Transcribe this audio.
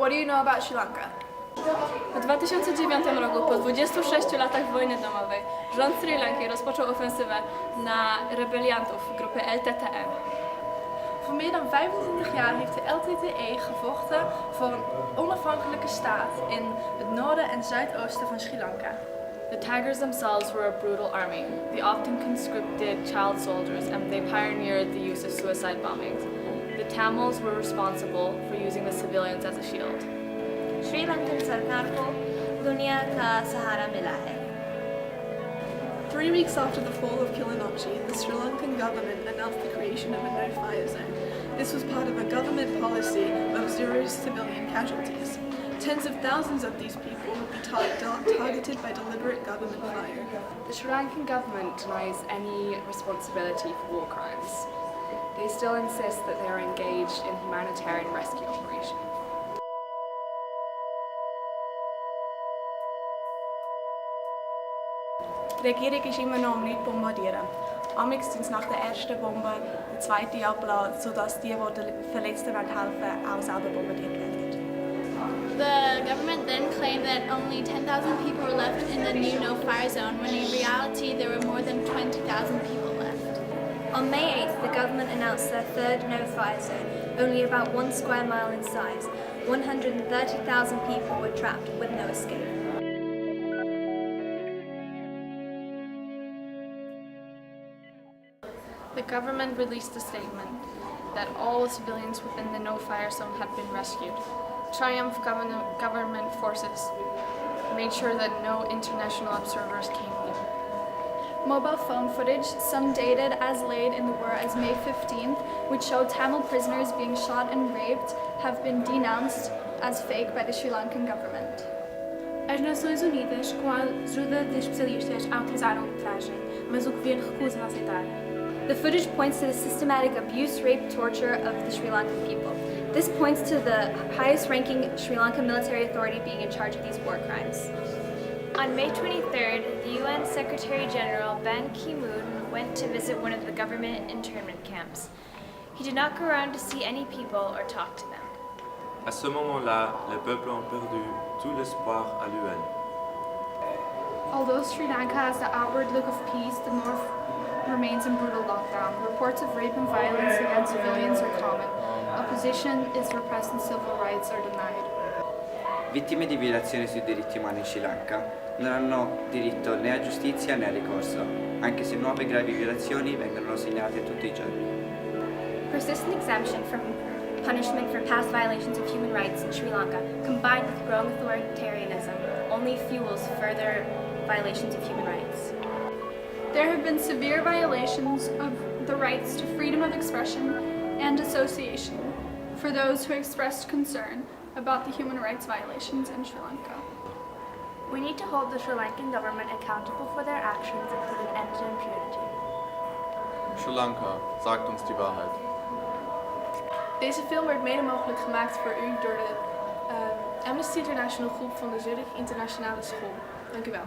What do you know about Sri Lanka? W 2009 roku, po 26 latach wojny domowej, rząd Sri Lanki rozpoczął ofensywę na rebeliantów grupy LTTE. Voor meer dan 25 jaar heeft de LTTE gevochten voor een onafhankelijke staat in het noorden en zuidoosten van Sri Lanka. The Tigers themselves were a brutal army. They often conscripted child soldiers and they pioneered the use of suicide bombings. The Tamils were responsible for using the civilians as a shield. Sri Lankan सरकार को दुनिया का सहारा मिला है. 3 weeks after the fall of Kilinochchi, the Sri Lankan government announced the creation of a no-fire zone. This was part of a government policy of zero civilian casualties. Tens of thousands of these people would be targeted by deliberate government fire. The Sri Lankan government denies any responsibility for war crimes. They still insist that they are engaged in humanitarian rescue operations. Die Regierung ist immer noch am nicht bombardieren. Amigs sind es nach der ersten Bombe die zweite abgelassen, sodass die den Verletzten helfen wollen, auch selber bombardiert werden. The government then claimed that only 10,000 people were left in the new no-fire zone, when in reality there were more than 20,000 people left. On May 8th, the government announced their third no-fire zone, only about 1 square mile in size. 130,000 people were trapped with no escape. The government released a statement that all civilians within the no-fire zone had been rescued. Triumph government forces made sure that no international observers came near. Mobile phone footage, some dated as late in the war as May 15th, which showed Tamil prisoners being shot and raped, have been denounced as fake by the Sri Lankan government. As Nações Unidas, com a ajuda de especialistas, autorizaram a ultragem, mas o governo recusa a aceitar. The footage points to the systematic abuse, rape, torture of the Sri Lankan people. This points to the highest-ranking Sri Lankan military authority being in charge of these war crimes. On May 23rd, the UN Secretary General Ban Ki-moon went to visit one of the government internment camps. He did not go around to see any people or talk to them. À ce moment-là, les peuples ont perdu tout l'espoir à l'UN. Although Sri Lanka has the outward look of peace, the north remains in brutal lockdown. Reports of rape and violence against civilians are common. Opposition is repressed and civil rights are denied. Vittime di violazioni sui diritti umani in Sri Lanka non hanno diritto né a giustizia né a ricorso, anche se nuove gravi violazioni vengono segnalate tutti i giorni. Persistent exemption from punishment for past violations of human rights in Sri Lanka, combined with growing authoritarianism, only fuels further violations of human rights. There have been severe violations of the rights to freedom of expression and association for those who expressed concern about the human rights violations in Sri Lanka. We need to hold the Sri Lankan government accountable for their actions and put an end to impunity. Sri Lanka, sagt uns die Wahrheit. Deze film werd mede mogelijk gemaakt voor u door de Amnesty International groep van de Zurich Internationale School. Dank u wel.